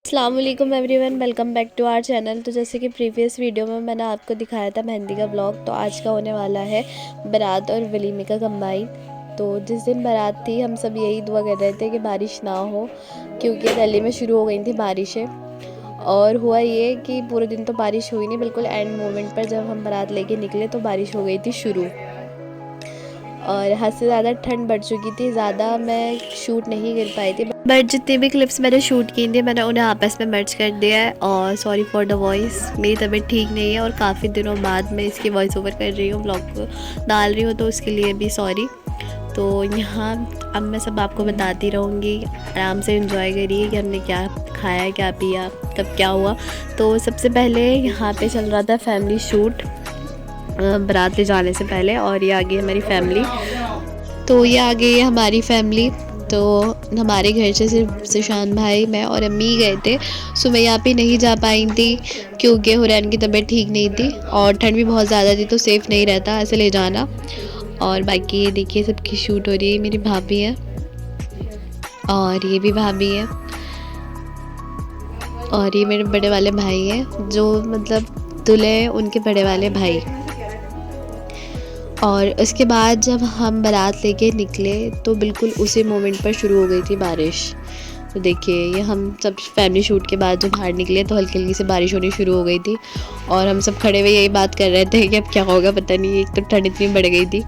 अस्सलाम वालेकुम everyone, welcome back to our channel. तो जैसे कि प्रीवियस वीडियो में मैंने आपको दिखाया था मेहंदी का ब्लॉग, तो आज का होने वाला है बारात और वलीमे का कंबाइन। तो जिस दिन बारात थी हम सब यही दुआ कर रहे थे कि बारिश ना हो, क्योंकि दिल्ली में शुरू हो गई थी बारिशें। और हुआ ये कि पूरे दिन तो बारिश हुई नहीं, बिल्कुल एंड मोमेंट पर जब हम बारात लेके निकले तो बारिश हो गई थी शुरू। और हद से ज़्यादा ठंड बढ़ चुकी थी, ज़्यादा मैं शूट नहीं कर पाई थी, बट जितनी भी क्लिप्स मैंने शूट की थी मैंने उन्हें आपस में मर्ज कर दिया है। और सॉरी फॉर द वॉइस, मेरी तबीयत ठीक नहीं है और काफ़ी दिनों बाद मैं इसकी वॉइस ओवर कर रही हूँ, ब्लॉग को डाल रही हूँ, तो उसके लिए भी सॉरी। तो यहाँ अब मैं सब आपको बताती रहूँगी, आराम से एंजॉय करिए कि हमने क्या खाया, क्या पिया, कब क्या हुआ। तो सबसे पहले यहाँ पे चल रहा था फैमिली शूट बारात ले जाने से पहले, और ये आ गई हमारी फैमिली। तो ये आ गई है हमारी फैमिली। तो हमारे घर से सिर्फ सुशांत भाई, मैं और अम्मी गए थे। सुमैया भी नहीं जा पाई थी क्योंकि हुरैन की तबीयत ठीक नहीं थी और ठंड भी बहुत ज़्यादा थी, तो सेफ़ नहीं रहता ऐसे ले जाना। और बाकी ये देखिए सबकी शूट हो रही है, मेरी भाभी है और ये भी भाभी है और ये मेरे बड़े वाले भाई हैं, जो मतलब दूल्हे हैं उनके बड़े वाले भाई। और उसके बाद जब हम बारात लेके निकले तो बिल्कुल उसी मोमेंट पर शुरू हो गई थी बारिश। तो देखिए ये हम सब फैमिली शूट के बाद जब बाहर निकले तो हल्की हल्की से बारिश होनी शुरू हो गई थी और हम सब खड़े हुए यही बात कर रहे थे कि अब क्या होगा पता नहीं, एक तो ठंड इतनी बढ़ गई थी।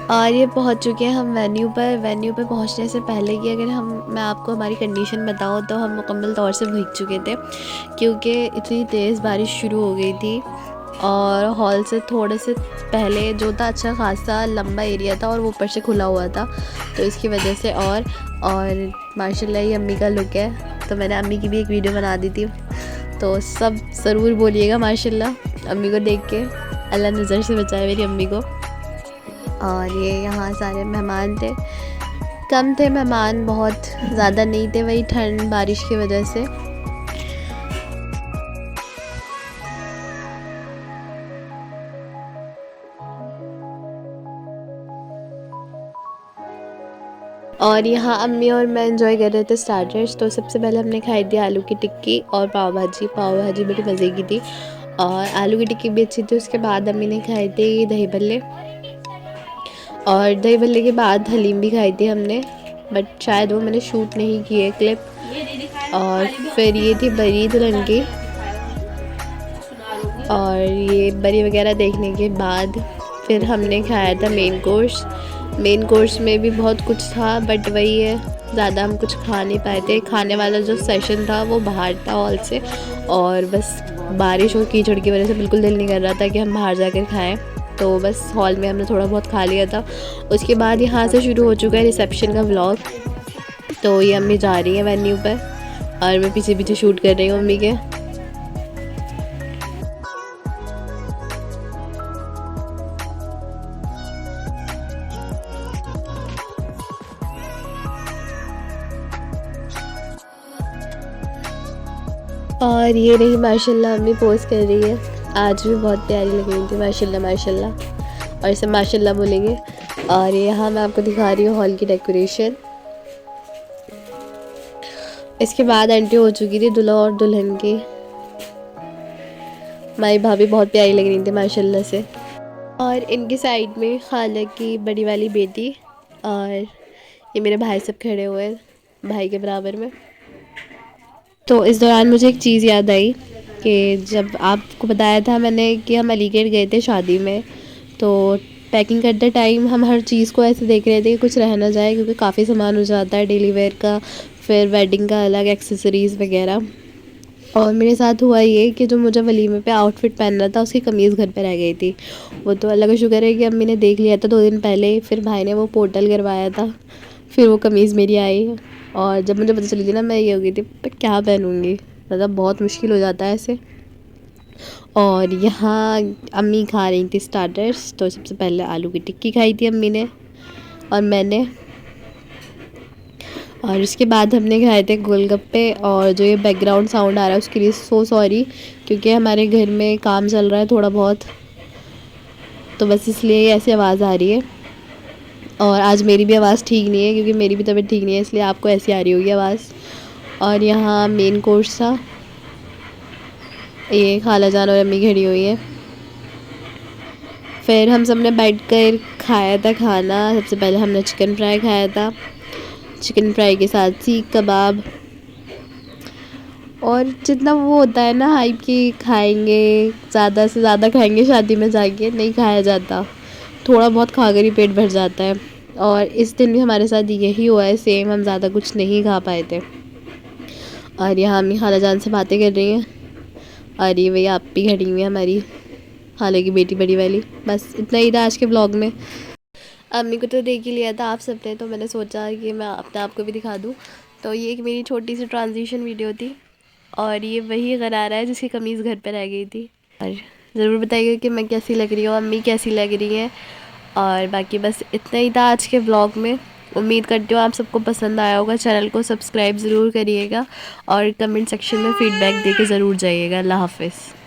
और ये पहुंच चुके हैं हम वेन्यू पर। वेन्यू पर पहुंचने से पहले की अगर मैं आपको हमारी कंडीशन बताऊं तो हम मुकम्मल तौर से भीग चुके थे, क्योंकि इतनी तेज़ बारिश शुरू हो गई थी। और हॉल से थोड़े से पहले जो था अच्छा खासा लंबा एरिया था और वो ऊपर से खुला हुआ था, तो इसकी वजह से। और माशाल्लाह ये अम्मी का लुक है, तो मैंने अम्मी की भी एक वीडियो बना दी थी, तो सब ज़रूर बोलिएगा माशाल्लाह अम्मी को देख के। अल्लाह नज़र से बचाए मेरी अम्मी को। और ये यहाँ सारे मेहमान थे, कम थे मेहमान, बहुत ज़्यादा नहीं थे, वही ठंड बारिश की वजह से। और यहाँ अम्मी और मैं एंजॉय कर रहे थे स्टार्टर्स। तो सबसे पहले हमने खाई थी आलू की टिक्की और पाव भाजी। पाव भाजी बड़ी मज़े की थी और आलू की टिक्की भी अच्छी थी। उसके बाद अम्मी ने खाए थे दही भल्ले, और दही भल्ले के बाद हलीम भी खाई थी हमने, बट शायद वो मैंने शूट नहीं की है क्लिप। और फिर ये थी बरी दुल्हन की, और ये बरी वगैरह देखने के बाद फिर हमने खाया था मेन कोर्स। मेन कोर्स में भी बहुत कुछ था, बट वही है ज़्यादा हम कुछ खा नहीं पाए थे। खाने वाला जो सेशन था वो बाहर था हॉल से, और बस बारिश और कीचड़ की वजह से बिल्कुल दिल नहीं कर रहा था कि हम बाहर जाकर खाएं, तो बस हॉल में हमने थोड़ा बहुत खा लिया था। उसके बाद यहाँ से शुरू हो चुका है रिसेप्शन का व्लॉग। तो ये अम्मी जा रही है वेन्यू पर और मैं पीछे पीछे शूट कर रही हूँ अम्मी के। और ये रही माशाल्लाह अम्मी पोस्ट कर रही है, आज भी बहुत प्यारी लग रही थी माशाल्लाह माशाल्लाह, और इसे माशाल्लाह बोलेंगे। और यहाँ मैं आपको दिखा रही हूँ हॉल की डेकोरेशन। इसके बाद एंट्री हो चुकी थी दूल्हा और दुल्हन की। माई भाभी बहुत प्यारी लग रही थी माशाल्लाह से। और इनकी साइड में खाला की बड़ी वाली बेटी और ये मेरे भाई सब खड़े हुए हैं भाई के बराबर में। तो इस दौरान मुझे एक चीज़ याद आई कि जब आपको बताया था मैंने कि हम अलीगढ़ गए थे शादी में, तो पैकिंग करते टाइम हम हर चीज़ को ऐसे देख रहे थे कि कुछ रह ना जाए, क्योंकि काफ़ी सामान हो जाता है डेली वेयर का, फिर वेडिंग का अलग एक्सेसरीज़ वगैरह। और मेरे साथ हुआ ये कि जो मुझे वलीमे पे आउटफिट पहनना था उसकी कमीज़ घर पे रह गई थी। वो तो अल्लाह का शुक्र है कि अम्मी ने देख लिया था 2 दिन पहले, फिर भाई ने वो पोर्टल करवाया था, फिर वो कमीज़ मेरी आई। और जब मुझे पता चली थी ना, मैं ये हो गई थी पर क्या पहनूँगी, मतलब बहुत मुश्किल हो जाता है ऐसे। और यहाँ अम्मी खा रही थी स्टार्टर्स। तो सबसे पहले आलू की टिक्की खाई थी अम्मी ने और मैंने, और उसके बाद हमने खाए थे गोलगप्पे। और जो ये बैकग्राउंड साउंड आ रहा है उसके लिए सो सॉरी, क्योंकि हमारे घर में काम चल रहा है थोड़ा बहुत, तो बस इसलिए ऐसी आवाज़ आ रही है। और आज मेरी भी आवाज़ ठीक नहीं है, क्योंकि मेरी भी तबीयत ठीक नहीं है, इसलिए आपको ऐसी आ रही होगी आवाज़। और यहाँ मेन कोर्स था, ये खाला जान और अम्मी खड़ी हुई है। फिर हम सब ने बैठ कर खाया था खाना। सबसे पहले हमने चिकन फ्राई खाया था, चिकन फ्राई के साथ सीख कबाब। और जितना वो होता है ना हाइप की खाएंगे, ज़्यादा से ज़्यादा खाएंगे, शादी में जाके नहीं खाया जाता, थोड़ा बहुत खाकर ही पेट भर जाता है। और इस दिन भी हमारे साथ यही हुआ है सेम, हम ज़्यादा कुछ नहीं खा पाए थे। और यहाँ अम्मी खाला जान से बातें कर रही हैं, और ये भैया आप भी खड़ी हुई है हमारी खाले की बेटी बड़ी वाली। बस इतना ही था आज के ब्लॉग में। अम्मी को तो देख ही लिया था आप सबने, तो मैंने सोचा कि मैं अपने आप को भी दिखा दूँ। तो ये एक मेरी छोटी सी ट्रांजिशन वीडियो थी। और ये वही गरारा है जिसकी कमीज़ घर पे रह गई थी। और ज़रूर बताइएगा कि मैं कैसी लग रही हूँ, अम्मी कैसी लग रही हैं। और बाकी बस इतना ही था आज के ब्लॉग में। उम्मीद करती हूँ आप सबको पसंद आया होगा। चैनल को सब्सक्राइब ज़रूर करिएगा और कमेंट सेक्शन में फ़ीडबैक दे के ज़रूर जाइएगा। अल्लाह हाफ़िज़।